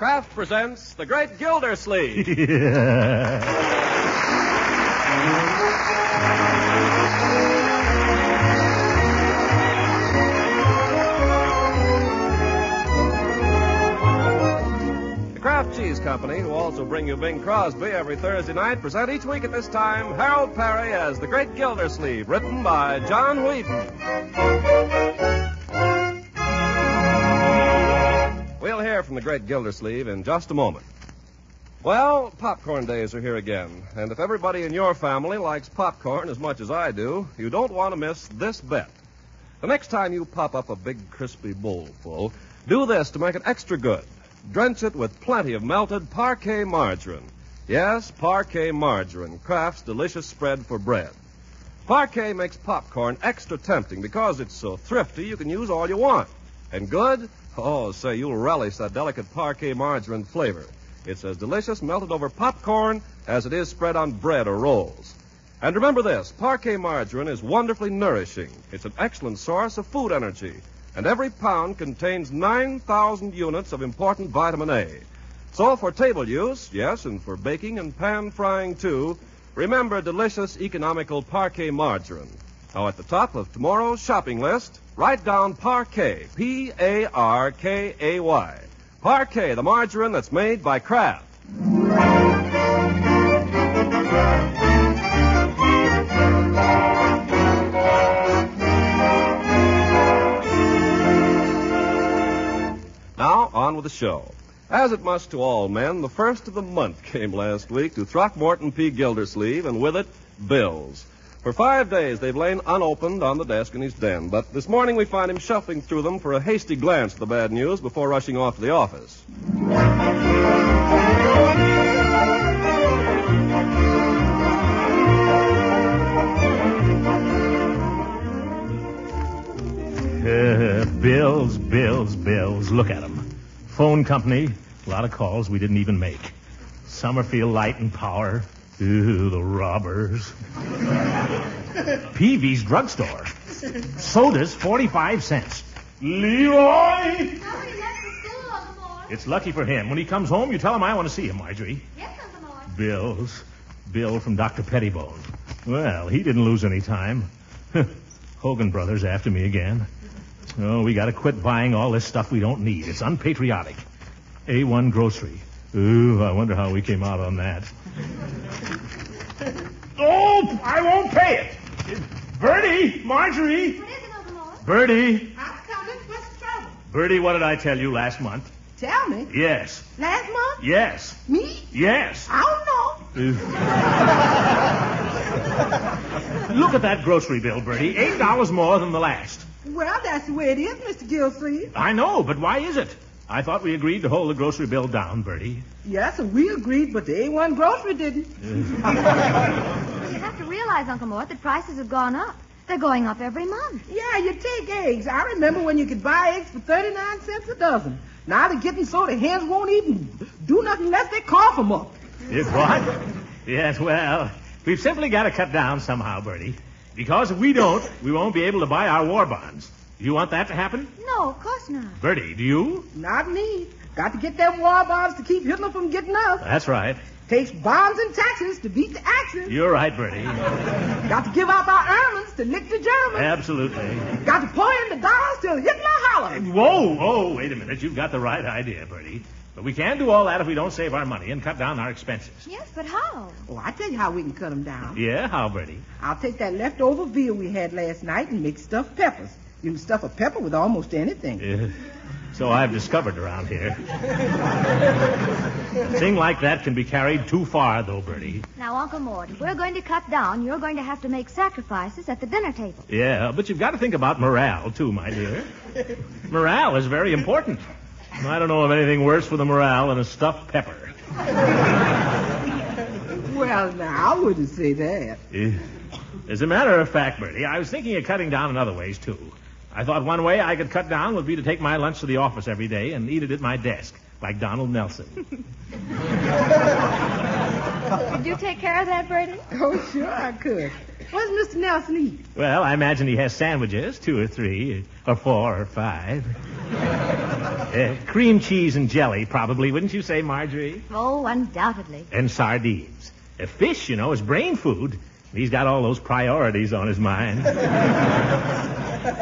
Kraft presents The Great Gildersleeve. The Kraft Cheese Company, who also bring you Bing Crosby every Thursday night, present each week at this time Harold Perry as The Great Gildersleeve, written by John Whedon. We'll hear from the great Gildersleeve in just a moment. Well, popcorn days are here again, and if everybody in your family likes popcorn as much as I do, you don't want to miss this bet. The next time you pop up a big, crispy bowl full, do this to make it extra good. Drench it with plenty of melted Parquet margarine. Yes, Parquet margarine, Kraft's delicious spread for bread. Parquet makes popcorn extra tempting because it's so thrifty you can use all you want. And good? Oh, say, you'll relish that delicate Parquet margarine flavor. It's as delicious melted over popcorn as it is spread on bread or rolls. And remember this, Parquet margarine is wonderfully nourishing. It's an excellent source of food energy. And every pound contains 9,000 units of important vitamin A. So for table use, yes, and for baking and pan frying too, remember delicious, economical Parquet margarine. Now, at the top of tomorrow's shopping list, write down Parquet, P-A-R-K-A-Y. Parquet, the margarine that's made by Kraft. Now, on with the show. As it must to all men, the first of the month came last week to Throckmorton P. Gildersleeve, and with it, bills. For 5 days, they've lain unopened on the desk in his den, but this morning we find him shuffling through them for a hasty glance at the bad news before rushing off to the office. Bills. Look at them. Phone company, a lot of calls we didn't even make. Summerfield Light and Power. Ooh, the robbers. Peavy's drugstore. Sodas, 45 cents. Leroy! It's lucky for him. When he comes home, you tell him I want to see him, Marjorie. Yes, Uncle Mort. Bill from Dr. Pettibone. Well, he didn't lose any time. Hogan Brothers after me again. Oh, we got to quit buying all this stuff we don't need. It's unpatriotic. A1 grocery. Ooh, I wonder how we came out on that. Oh, I won't pay it. Bertie, Marjorie. What is it, Uncle Mort? Bertie. I'm coming. What's the trouble? Bertie, what did I tell you last month? Tell me. Yes. Last month? Yes. Me? Yes. I don't know. Look at that grocery bill, Bertie. $8 more than the last. Well, that's the way it is, Mr. Gildersleeve. I know, but why is it? I thought we agreed to hold the grocery bill down, Bertie. Yes, and we agreed, but the A1 grocery didn't. You have to realize, Uncle Mort, that prices have gone up. They're going up every month. Yeah, you take eggs. I remember when you could buy eggs for 39 cents a dozen. Now they're getting so the hens won't even do nothing unless they cough them up. If what? Yes, well, we've simply got to cut down somehow, Bertie. Because if we don't, we won't be able to buy our war bonds. Do you want that to happen? No, of course not. Bertie, do you? Not me. Got to get them war bonds to keep Hitler from getting us. That's right. Takes bonds and taxes to beat the Axis. You're right, Bertie. Got to give out our ermines to lick the Germans. Absolutely. Got to pour in the dollars till Hitler hollers. Whoa, wait a minute. You've got the right idea, Bertie. But we can't do all that if we don't save our money and cut down our expenses. Yes, but how? Oh, I tell you how we can cut them down. Yeah, how, Bertie? I'll take that leftover veal we had last night and make stuffed peppers. You can stuff a pepper with almost anything. So I've discovered around here. A thing like that can be carried too far, though, Bertie. Now, Uncle Mort, if we're going to cut down, you're going to have to make sacrifices at the dinner table. Yeah, but you've got to think about morale, too, my dear. Morale is very important. I don't know of anything worse for the morale than a stuffed pepper. Well, now, I wouldn't say that. As a matter of fact, Bertie, I was thinking of cutting down in other ways, too. I thought one way I could cut down would be to take my lunch to the office every day and eat it at my desk, like Donald Nelson. Could you take care of that, Bertie? Oh, sure I could. What does Mr. Nelson eat? Well, I imagine he has sandwiches, 2 or 3, or 4 or 5. Cream cheese and jelly, probably, wouldn't you say, Marjorie? Oh, undoubtedly. And sardines. Fish, is brain food. He's got all those priorities on his mind.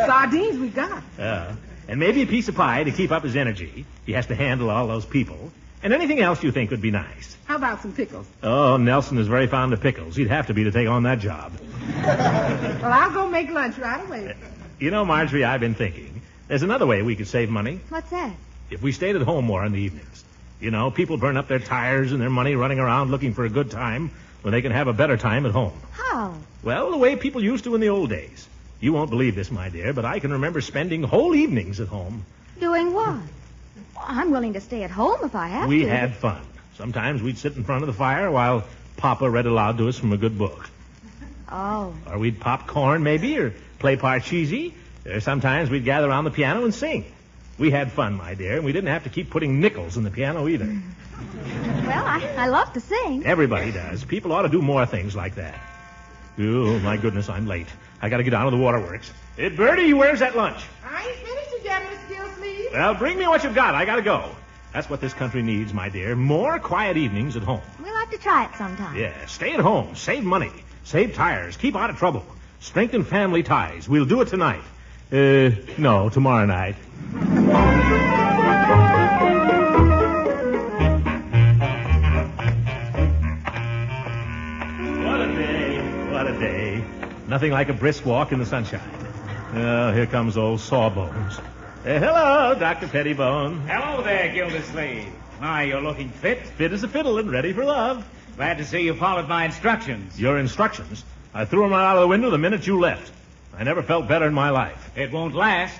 Sardines we got. And maybe a piece of pie to keep up his energy. He has to handle all those people. And anything else you think would be nice. How about some pickles? Oh, Nelson is very fond of pickles. He'd have to be to take on that job. Well, I'll go make lunch right away. Marjorie, I've been thinking. There's another way we could save money. What's that? If we stayed at home more in the evenings. People burn up their tires and their money running around looking for a good time when they can have a better time at home. How? Well, the way people used to in the old days. You won't believe this, my dear, but I can remember spending whole evenings at home. Doing what? Well, I'm willing to stay at home if I have to. We had fun. Sometimes we'd sit in front of the fire while Papa read aloud to us from a good book. Oh. Or we'd pop corn, maybe, or play parcheesi. Or sometimes we'd gather around the piano and sing. We had fun, my dear, and we didn't have to keep putting nickels in the piano either. Well, I love to sing. Everybody does. People ought to do more things like that. Oh, my goodness, I'm late. I got to get down to the waterworks. Hey, Bertie, where's that lunch? I ain't finished it yet, Miss Gildersleeve. Well, bring me what you've got. I got to go. That's what this country needs, my dear. More quiet evenings at home. We'll have to try it sometime. Yeah, stay at home. Save money. Save tires. Keep out of trouble. Strengthen family ties. We'll do it tonight. No, tomorrow night. What a day. What a day. Nothing like a brisk walk in the sunshine. Oh, here comes old Sawbones. Hello, Dr. Pettibone. Hello there, Gildersleeve. My, you're looking fit. Fit as a fiddle and ready for love. Glad to see you followed my instructions. Your instructions? I threw them out of the window the minute you left. I never felt better in my life. It won't last.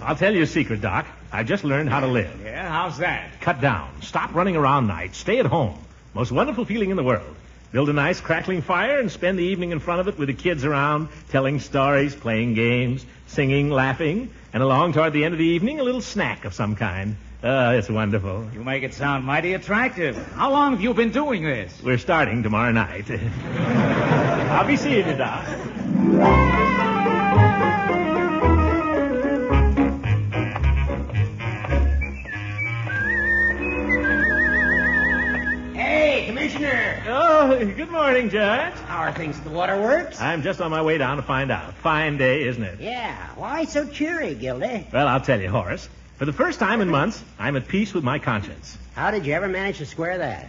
I'll tell you a secret, Doc. I just learned how to live. Yeah, how's that? Cut down. Stop running around nights. Stay at home. Most wonderful feeling in the world. Build a nice crackling fire and spend the evening in front of it with the kids around, telling stories, playing games, singing, laughing, and along toward the end of the evening, a little snack of some kind. It's wonderful. You make it sound mighty attractive. How long have you been doing this? We're starting tomorrow night. I'll be seeing you, Doc. Hey, Commissioner. Oh, good morning, Judge. How are things at the waterworks? I'm just on my way down to find out. Fine day, isn't it? Yeah. Why so cheery, Gildy? Well, I'll tell you, Horace. For the first time in months, I'm at peace with my conscience. How did you ever manage to square that?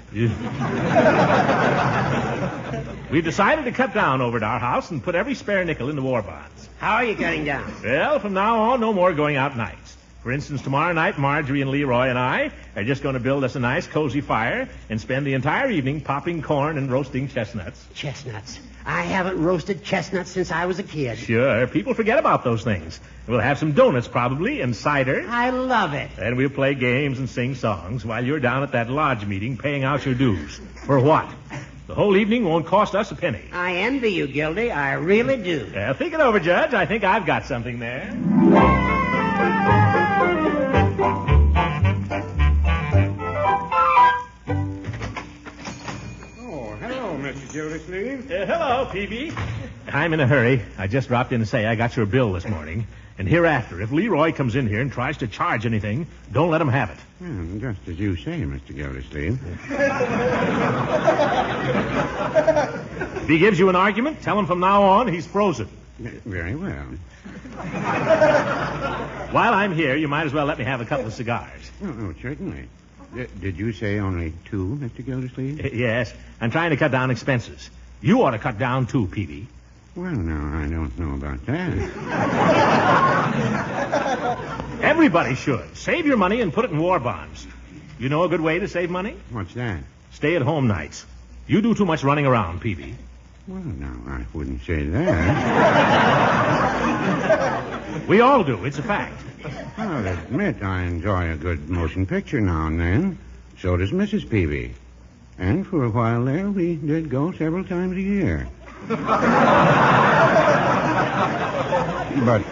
We've decided to cut down over at our house and put every spare nickel into war bonds. How are you cutting down? Well, from now on, no more going out nights. For instance, tomorrow night, Marjorie and Leroy and I are just going to build us a nice, cozy fire and spend the entire evening popping corn and roasting chestnuts. Chestnuts. I haven't roasted chestnuts since I was a kid. Sure, people forget about those things. We'll have some donuts, probably, and cider. I love it. And we'll play games and sing songs while you're down at that lodge meeting paying out your dues. For what? The whole evening won't cost us a penny. I envy you, Gildy. I really do. Think it over, Judge. I think I've got something there. Mr. Gildersleeve. Hello, Peavy. I'm in a hurry. I just dropped in to say I got your bill this morning. And hereafter, if Leroy comes in here and tries to charge anything, don't let him have it. Well, just as you say, Mr. Gildersleeve. If he gives you an argument, tell him from now on he's frozen. Very well. While I'm here, you might as well let me have a couple of cigars. Oh, certainly. Did you say only two, Mr. Gildersleeve? Yes. I'm trying to cut down expenses. You ought to cut down, too, Peavy. Well, now, I don't know about that. Everybody should. Save your money and put it in war bonds. You know a good way to save money? What's that? Stay-at-home nights. You do too much running around, Peavy. Well, no, I wouldn't say that. We all do. It's a fact. I'll admit I enjoy a good motion picture now and then. So does Mrs. Peavy. And for a while there, we did go several times a year. But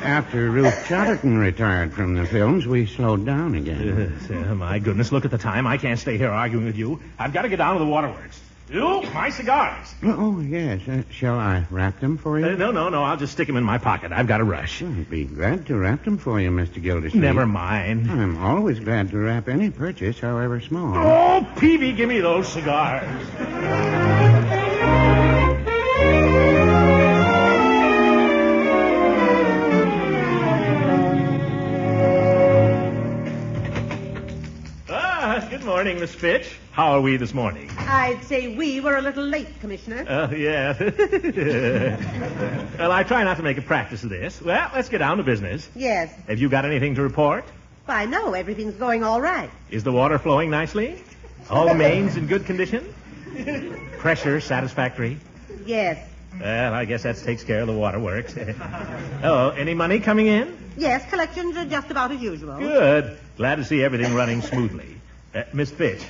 after Ruth Chatterton retired from the films, we slowed down again. My goodness, look at the time. I can't stay here arguing with you. I've got to get down to the waterworks. You, my cigars. Oh, yes. Shall I wrap them for you? No. I'll just stick them in my pocket. I've got a rush. I'd be glad to wrap them for you, Mr. Gildersleeve. Never mind. I'm always glad to wrap any purchase, however small. Oh, Peavy, give me those cigars. Good morning, Miss Fitch. How are we this morning? I'd say we were a little late, Commissioner. Yeah. Well, I try not to make a practice of this. Well, let's get down to business. Yes. Have you got anything to report? I know everything's going all right. Is the water flowing nicely? All the mains in good condition? Pressure satisfactory? Yes. Well, I guess that takes care of the waterworks. Oh, any money coming in? Yes, collections are just about as usual. Good. Glad to see everything running smoothly. Miss Fitch,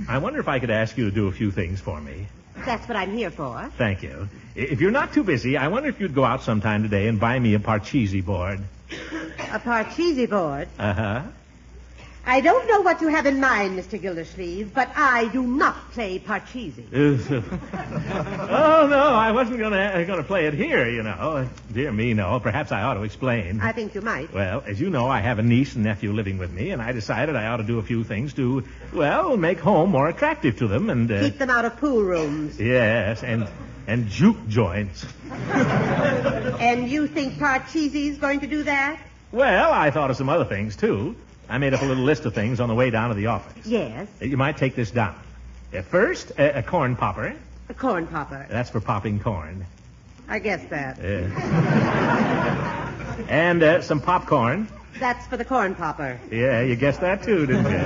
I wonder if I could ask you to do a few things for me. That's what I'm here for. Thank you. If you're not too busy, I wonder if you'd go out sometime today and buy me a Parcheesi board. A Parcheesi board? Uh-huh. I don't know what you have in mind, Mr. Gildersleeve, but I do not play Parcheesi. Oh, no, I wasn't going to play it here, you know. Dear me, no. Perhaps I ought to explain. I think you might. Well, as you know, I have a niece and nephew living with me, and I decided I ought to do a few things to, well, make home more attractive to them and... Keep them out of pool rooms. Yes, and juke joints. And you think Parcheesi's going to do that? Well, I thought of some other things, too. I made up a little list of things on the way down to the office. Yes. You might take this down. First, a corn popper. A corn popper. That's for popping corn. I guess that. And some popcorn. That's for the corn popper. Yeah, you guessed that too, didn't you?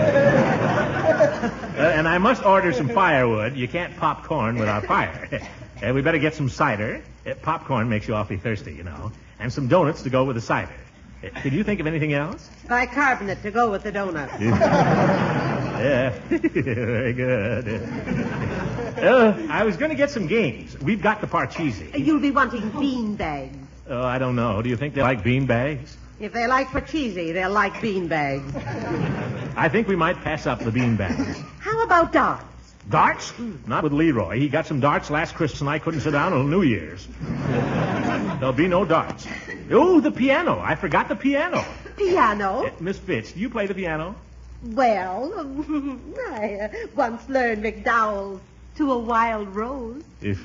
And I must order some firewood. You can't pop corn without fire. We better get some cider. Popcorn makes you awfully thirsty, you know. And some donuts to go with the cider. Could you think of anything else? Bicarbonate to go with the donut. Yeah, very good. I was going to get some games. We've got the Parcheesi. You'll be wanting bean bags. Oh, I don't know. Do you think they like bean bags? If they like Parcheesi, they'll like bean bags. I think we might pass up the bean bags. How about darts? Darts? Not with Leroy. He got some darts last Christmas and I couldn't sit down until New Year's. There'll be no darts. Oh, the piano. I forgot the piano. Piano? Miss Fitch, do you play the piano? Well, I once learned McDowell's To a Wild Rose. Get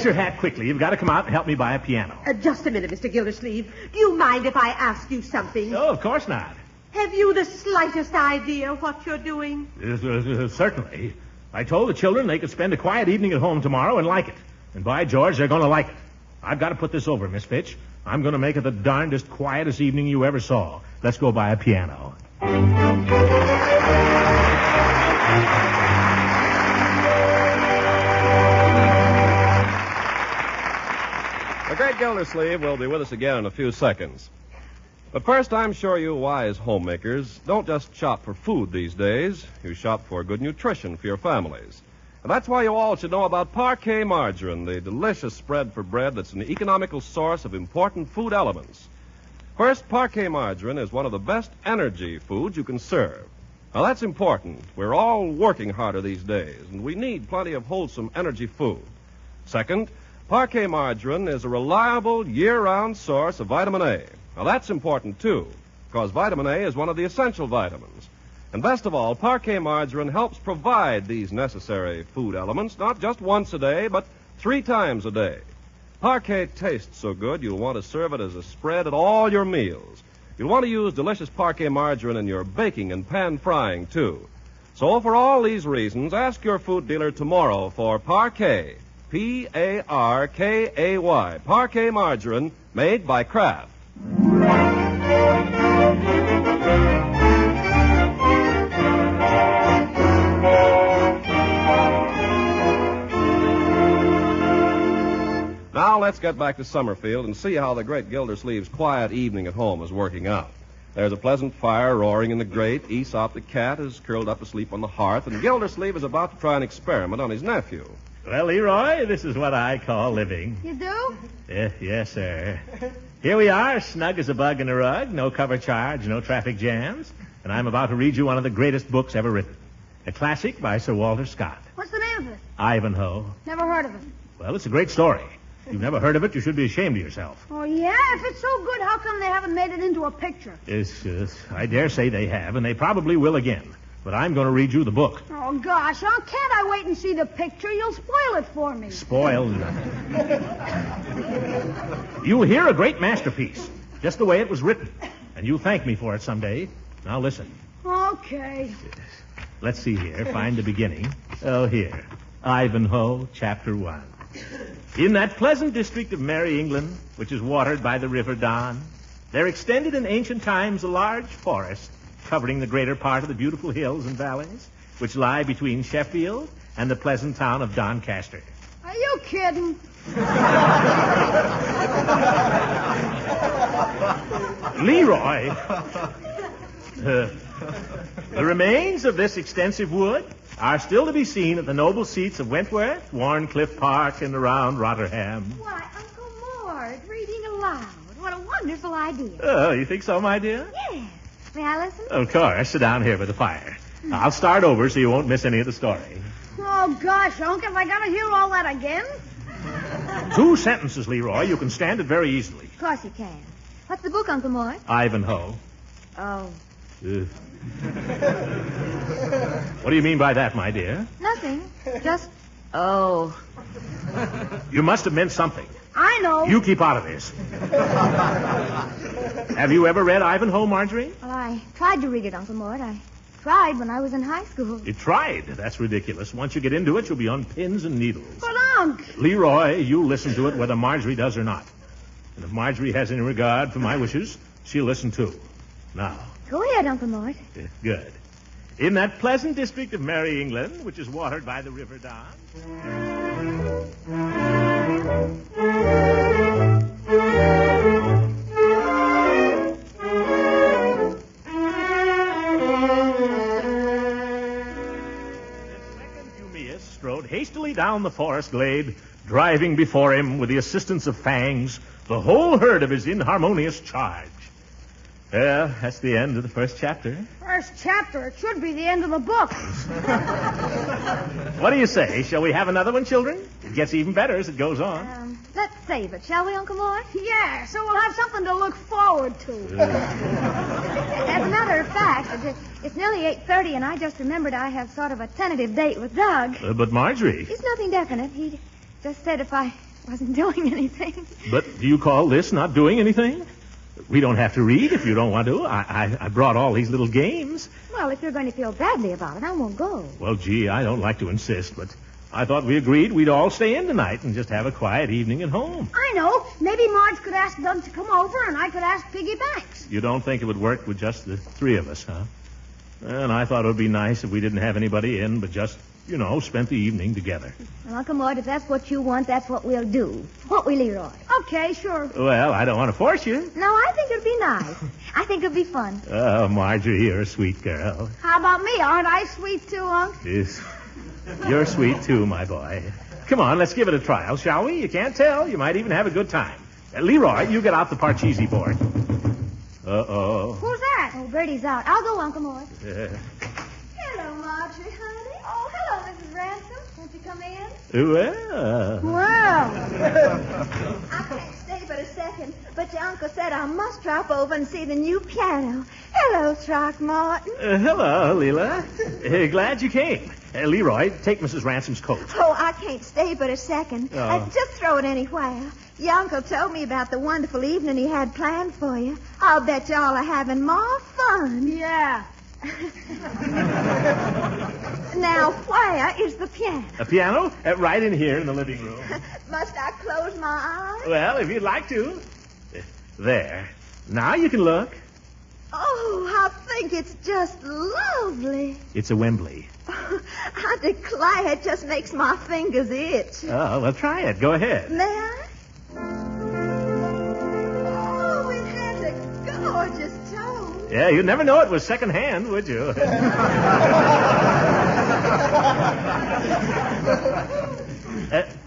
your hat quickly. You've got to come out and help me buy a piano. Just a minute, Mr. Gildersleeve. Do you mind if I ask you something? Oh, of course not. Have you the slightest idea what you're doing? Certainly. I told the children they could spend a quiet evening at home tomorrow and like it. And by George, they're going to like it. I've got to put this over, Miss Fitch. I'm going to make it the darndest quietest evening you ever saw. Let's go buy a piano. The great Gildersleeve will be with us again in a few seconds. But first, I'm sure you wise homemakers don't just shop for food these days. You shop for good nutrition for your families. And that's why you all should know about Parquet margarine, the delicious spread for bread that's an economical source of important food elements. First, Parquet margarine is one of the best energy foods you can serve. Now, that's important. We're all working harder these days, and we need plenty of wholesome energy food. Second, Parquet margarine is a reliable year-round source of vitamin A. Now, that's important, too, because vitamin A is one of the essential vitamins. And best of all, Parquet margarine helps provide these necessary food elements not just once a day, but 3 times a day. Parquet tastes so good, you'll want to serve it as a spread at all your meals. You'll want to use delicious Parquet margarine in your baking and pan frying, too. So for all these reasons, ask your food dealer tomorrow for Parquet, P-A-R-K-A-Y, Parquet margarine made by Kraft. Now let's get back to Summerfield and see how the great Gildersleeve's quiet evening at home is working out. There's a pleasant fire roaring in the grate. Aesop the cat is curled up asleep on the hearth, and Gildersleeve is about to try an experiment on his nephew. Well, Leroy, this is what I call living. You do? Yes, sir. Here we are, snug as a bug in a rug, no cover charge, no traffic jams, and I'm about to read you one of the greatest books ever written. A classic by Sir Walter Scott. What's the name of it? Ivanhoe. Never heard of it. Well, it's a great story. If you've never heard of it, you should be ashamed of yourself. Oh, yeah? If it's so good, how come they haven't made it into a picture? Yes, I dare say they have, and they probably will again. But I'm going to read you the book. Oh, gosh, can't I wait and see the picture? You'll spoil it for me. Spoil nothing. You'll hear a great masterpiece, just the way it was written. And you'll thank me for it someday. Now listen. Okay. Let's see here. Find the beginning. Oh, here. Ivanhoe, Chapter 1. In that pleasant district of Merry England, which is watered by the River Don, there extended in ancient times a large forest covering the greater part of the beautiful hills and valleys which lie between Sheffield and the pleasant town of Doncaster. Are you kidding? Leroy, the remains of this extensive wood are still to be seen at the noble seats of Wentworth, Warncliffe Park, and around Rotherham. Why, Uncle Mort, reading aloud. What a wonderful idea. Oh, you think so, my dear? Yes. May I listen? Of course. Sit down here by the fire. I'll start over so you won't miss any of the story. Oh, gosh, Unc, have I got to hear all that again? 2 sentences, Leroy. You can stand it very easily. Of course you can. What's the book, Uncle Mort? Ivanhoe. Oh. What do you mean by that, my dear? Nothing. Just... Oh. You must have meant something. I know. You keep out of this. Have you ever read Ivanhoe, Marjorie? Well, I tried to read it, Uncle Mort. I tried when I was in high school. You tried? That's ridiculous. Once you get into it, you'll be on pins and needles. But, Unc... Leroy, you listen to it whether Marjorie does or not. And if Marjorie has any regard for my wishes, she'll listen too. Now. Go ahead, Uncle Mort. Good. In that pleasant district of Merry England, which is watered by the River Don... strode hastily down the forest glade, driving before him, with the assistance of Fangs, the whole herd of his inharmonious charge. Well, that's the end of the first chapter. First chapter? It should be the end of the book. What do you say? Shall we have another one, children? It gets even better as it goes on. Let's save it, shall we, Uncle Mort? Yeah, so we'll have something to look forward to. As a matter of fact, it's nearly 8:30, and I just remembered I have sort of a tentative date with Doug. But Marjorie... It's nothing definite. He just said if I wasn't doing anything. But do you call this not doing anything? We don't have to read if you don't want to. I brought all these little games. Well, if you're going to feel badly about it, I won't go. Well, gee, I don't like to insist, but I thought we agreed we'd all stay in tonight and just have a quiet evening at home. I know. Maybe Marge could ask Doug to come over, and I could ask Piggy Banks. You don't think it would work with just the 3 of us, huh? And I thought it would be nice if we didn't have anybody in, but just, spent the evening together. Well, Uncle Mort, if that's what you want, that's what we'll do. Won't we, Leroy? Okay, sure. Well, I don't want to force you. No, I think it'd be nice. I think it'd be fun. Oh, Marjorie, you're a sweet girl. How about me? Aren't I sweet too, Unc? Yes. You're sweet too, my boy. Come on, let's give it a trial, shall we? You can't tell. You might even have a good time. Leroy, you get out the Parcheesi board. Uh-oh. Who's that? Oh, Bertie's out. I'll go, Uncle Mort. Hello, Marjorie, honey. Oh, hello, Mrs. Ransom. Won't you come in? Well. I can't stay but a second, but your uncle said I must drop over and see the new piano. Hello, Throckmorton. Hello, Leela. Glad you came. Leroy, take Mrs. Ransom's coat. Oh, I can't stay but a second. Just throw it anywhere. Your uncle told me about the wonderful evening he had planned for you. I'll bet you all are having more fun. Yeah. Now, where is the piano? A piano? Right in here in the living room. Must I close my eyes? Well, if you'd like to. There. Now you can look. Oh, I think it's just lovely. It's a Wembley. I declare it just makes my fingers itch. Oh, well, try it. Go ahead. May I? Oh, it has a gorgeous tone. Yeah, you'd never know it was secondhand, would you?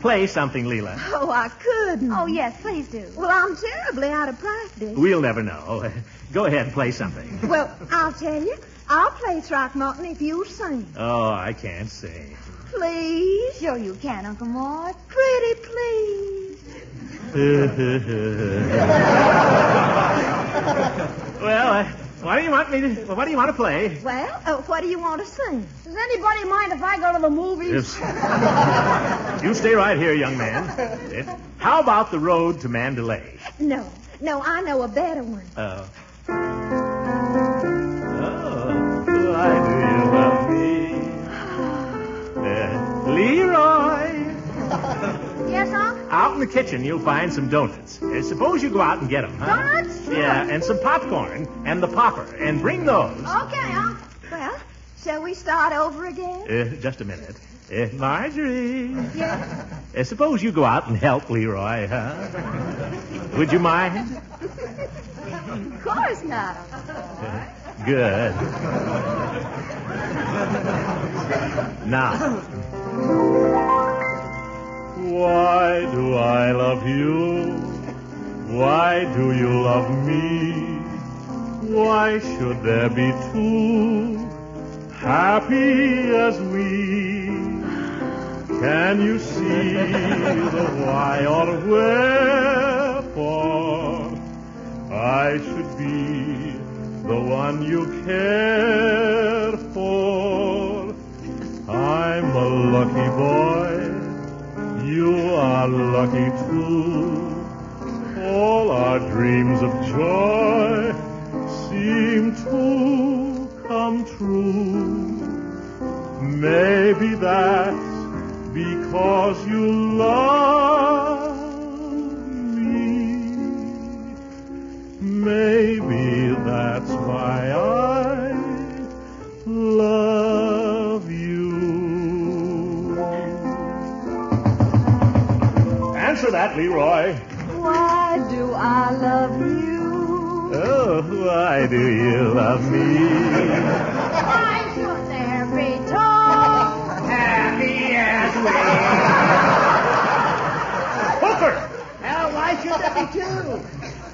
Play something, Leela. Oh, I couldn't. Oh, yes, please do. Well, I'm terribly out of practice. We'll never know. Go ahead and play something. Well, I'll tell you. I'll play Throckmorton if you sing. Oh, I can't sing. Please? Sure you can, Uncle Mort. Pretty please. Well, what do you want to play? Well, what do you want to sing? Does anybody mind if I go to the movies? You stay right here, young man. How about The Road to Mandalay? No, I know a better one. Why do you love me? Leroy! Yes, Unc? Out in the kitchen, you'll find some donuts. Suppose you go out and get them, huh? Donuts? Sure. Yeah, and some popcorn and the popper, and bring those. Okay, Unc. Well, shall we start over again? Just a minute. Marjorie. Yes. Suppose you go out and help Leroy, huh? Would you mind? Of course not. Good. Now. Why do I love you? Why do you love me? Why should there be two happy as we? Can you see the why or wherefore I should be the one you care for? I'm a lucky boy. You are lucky too. All our dreams of joy seem to come true. Maybe that's because you love me. Maybe that's why I love you. Answer that, Leroy. Why do I love you? Oh, why do you love me? Why should there be two happy as we? Hooker! Well, why should there be two?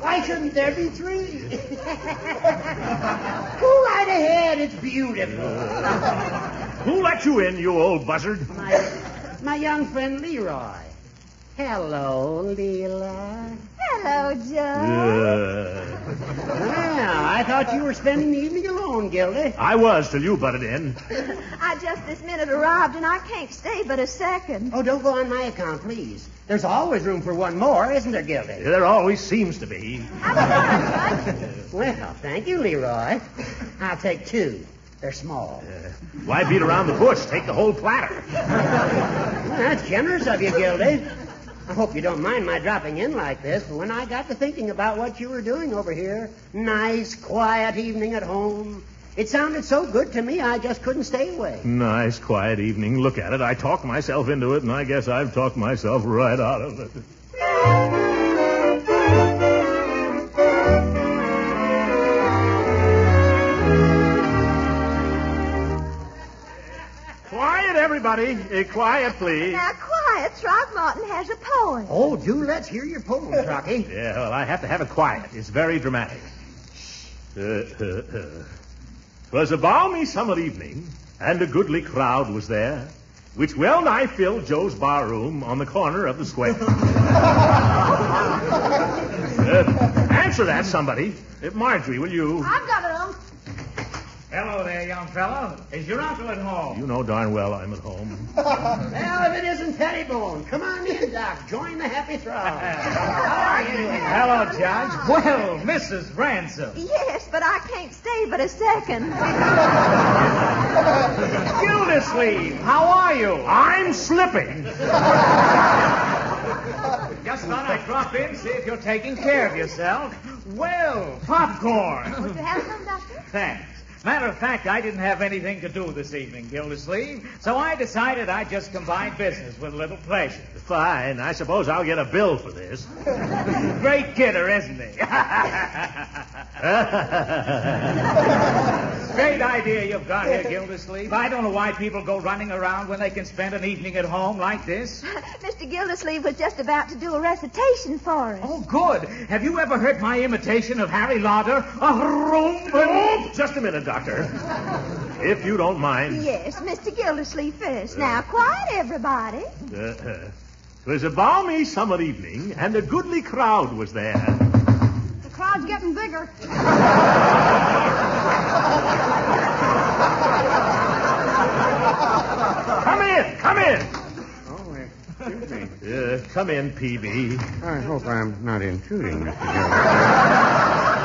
Why shouldn't there be three? Go right ahead. It's beautiful. Who let you in, you old buzzard? My young friend Leroy. Hello, Leela. Hello, Joe. Well, I thought you were spending the evening alone, Gildy. I was till you butted in. I just this minute arrived, and I can't stay but a second. Oh, don't go on my account, please. There's always room for one more, isn't there, Gildy? There always seems to be. Well, thank you, Leroy. I'll take two. They're small. Why beat around the bush? Take the whole platter. Well, that's generous of you, Gildy. I hope you don't mind my dropping in like this, but when I got to thinking about what you were doing over here, nice, quiet evening at home, it sounded so good to me I just couldn't stay away. Nice, quiet evening. Look at it. I talked myself into it, and I guess I've talked myself right out of it. Quiet, everybody. Quiet, please. Now, quiet. Throckmorton has a poem. Oh, do let's hear your poem, Trocky. Yeah, well, I have to have it quiet. It's very dramatic. 'Twas a balmy summer evening, and a goodly crowd was there, which well nigh filled Joe's barroom on the corner of the square. Answer that, somebody. Marjorie, will you? I've got it, Unc. Hello there, young fellow. Is your uncle at home? You know darn well I'm at home. Well, if it isn't Pettibone, come on in, Doc. Join the happy throng. How are you? Hello, Judge. Well, Mrs. Ransom. Yes, but I can't stay but a second. Gildersleeve, how are you? I'm slipping. Just thought I'd drop in, see if you're taking care of yourself. Well, popcorn. Would you have some, Doctor? Thanks. Matter of fact, I didn't have anything to do this evening, Gildersleeve, so I decided I'd just combine business with a little pleasure. Fine. I suppose I'll get a bill for this. Great kidder, isn't he? Great idea you've got here, Gildersleeve. I don't know why people go running around when they can spend an evening at home like this. Mr. Gildersleeve was just about to do a recitation for us. Oh, good. Have you ever heard my imitation of Harry Lauder? A room. just a minute, Doctor. If you don't mind. Yes, Mr. Gildersleeve first. Now, quiet, everybody. It was a balmy summer evening, and a goodly crowd was there. The crowd's getting bigger. Come in. Oh, excuse me. Come in, Peavy. I hope I'm not intruding, Mr. Gildersleeve.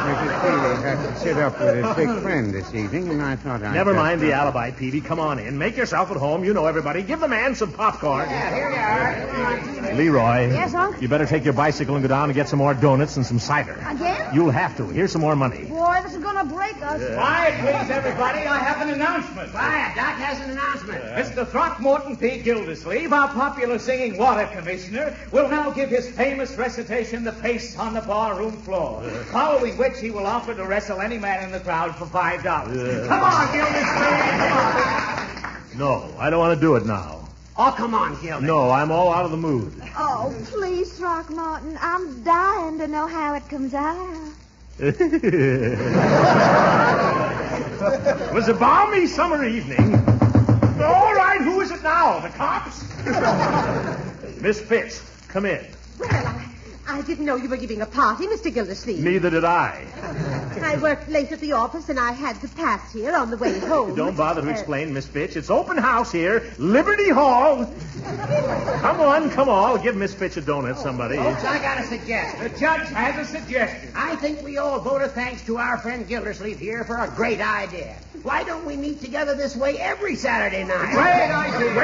Mrs. Peavy had to sit up with his sick friend this evening, and I thought I'd... Never mind the alibi, Peavy. Come on in. Make yourself at home. You know everybody. Give the man some popcorn. Yeah, here you are. Leroy. Yes, Unc? You better take your bicycle and go down and get some more donuts and some cider. Again? You'll have to. Here's some more money. Boy, this is going to break us. Quiet, please, everybody. I have an announcement. Quiet, Doc has an announcement. Mr. Throckmorton P. Gildersleeve, our popular singing water commissioner, will now give his famous recitation, The Pace on the Barroom Floor, following which he will offer to wrestle any man in the crowd for $5. Come on, Gildersleeve, come on. No, I don't want to do it now. Oh, come on, Gildy. No, I'm all out of the mood. Oh, please, Throckmorton. I'm dying to know how it comes out. It was a balmy summer evening. All right, who is it now? The cops? Miss Fitch, come in. Well, I didn't know you were giving a party, Mr. Gildersleeve. Neither did I. I worked late at the office, and I had to pass here on the way home. Don't bother to explain, Miss Fitch. It's open house here. Liberty Hall. Come on. Give Miss Fitch a donut, somebody. Folks, I got a suggestion. The judge has a suggestion. I think we all vote a thanks to our friend Gildersleeve here for a great idea. Why don't we meet together this way every Saturday night? Great idea.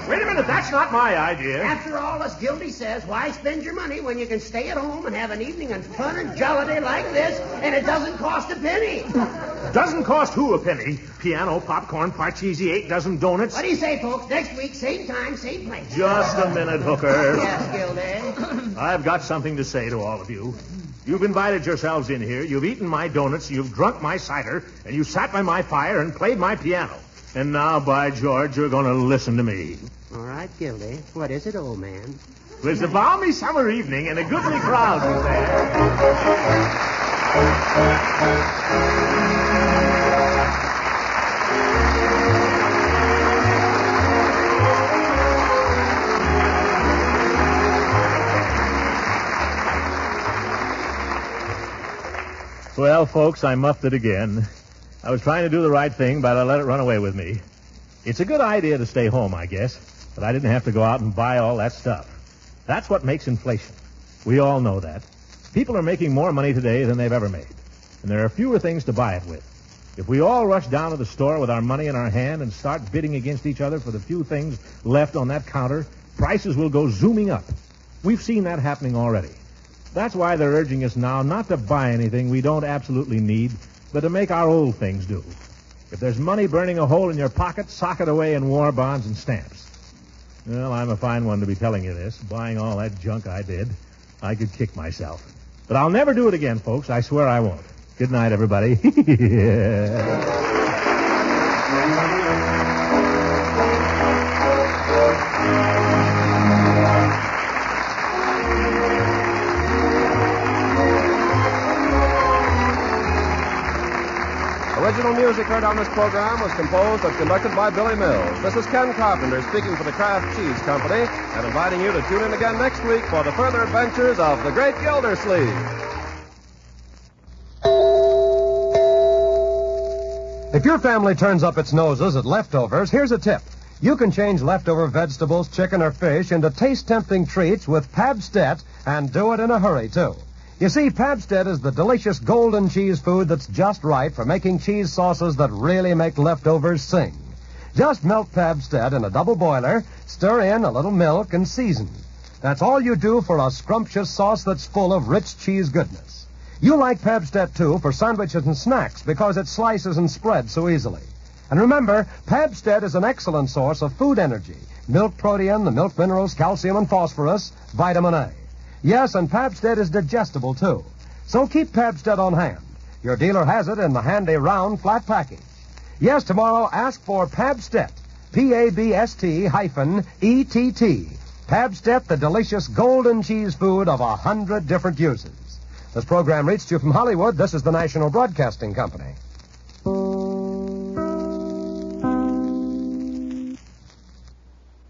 Wait a minute. That's not my idea. After all, as Gildy says, why spend your money when you can stay at home and have an evening of fun and jollity like this, and it doesn't cost a penny? Doesn't cost who a penny? Piano, popcorn, parcheesi, 8 dozen donuts. What do you say, folks? Next week, same time, same place. Just a minute, Hooker. Yes, Gildy. I've got something to say to all of you. You've invited yourselves in here, you've eaten my donuts, you've drunk my cider, and you sat by my fire and played my piano. And now, by George, you're going to listen to me. All right, Gildy. What is it, old man? It was a balmy summer evening, and a goodly crowd was there. Well, folks, I muffed it again. I was trying to do the right thing, but I let it run away with me. It's a good idea to stay home, I guess, but I didn't have to go out and buy all that stuff. That's what makes inflation. We all know that. People are making more money today than they've ever made, and there are fewer things to buy it with. If we all rush down to the store with our money in our hand and start bidding against each other for the few things left on that counter, prices will go zooming up. We've seen that happening already. That's why they're urging us now not to buy anything we don't absolutely need, but to make our old things do. If there's money burning a hole in your pocket, sock it away in war bonds and stamps. Well, I'm a fine one to be telling you this. Buying all that junk I did, I could kick myself. But I'll never do it again, folks. I swear I won't. Good night, everybody. Original music heard on this program was composed and conducted by Billy Mills. This is Ken Carpenter speaking for the Kraft Cheese Company and inviting you to tune in again next week for the further adventures of the Great Gildersleeve. If your family turns up its noses at leftovers, here's a tip. You can change leftover vegetables, chicken, or fish into taste-tempting treats with Pabstet and do it in a hurry, too. You see, Pabstet is the delicious golden cheese food that's just right for making cheese sauces that really make leftovers sing. Just melt Pabstet in a double boiler, stir in a little milk, and season. That's all you do for a scrumptious sauce that's full of rich cheese goodness. You like Pabstet, too, for sandwiches and snacks because it slices and spreads so easily. And remember, Pabstet is an excellent source of food energy. Milk protein, the milk minerals, calcium and phosphorus, vitamin A. Yes, and Pabstet is digestible, too. So keep Pabstet on hand. Your dealer has it in the handy round flat package. Yes, tomorrow ask for Pabstet. Pabst-ETT. Pabstet, the delicious golden cheese food of 100 different uses. This program reached you from Hollywood. This is the National Broadcasting Company.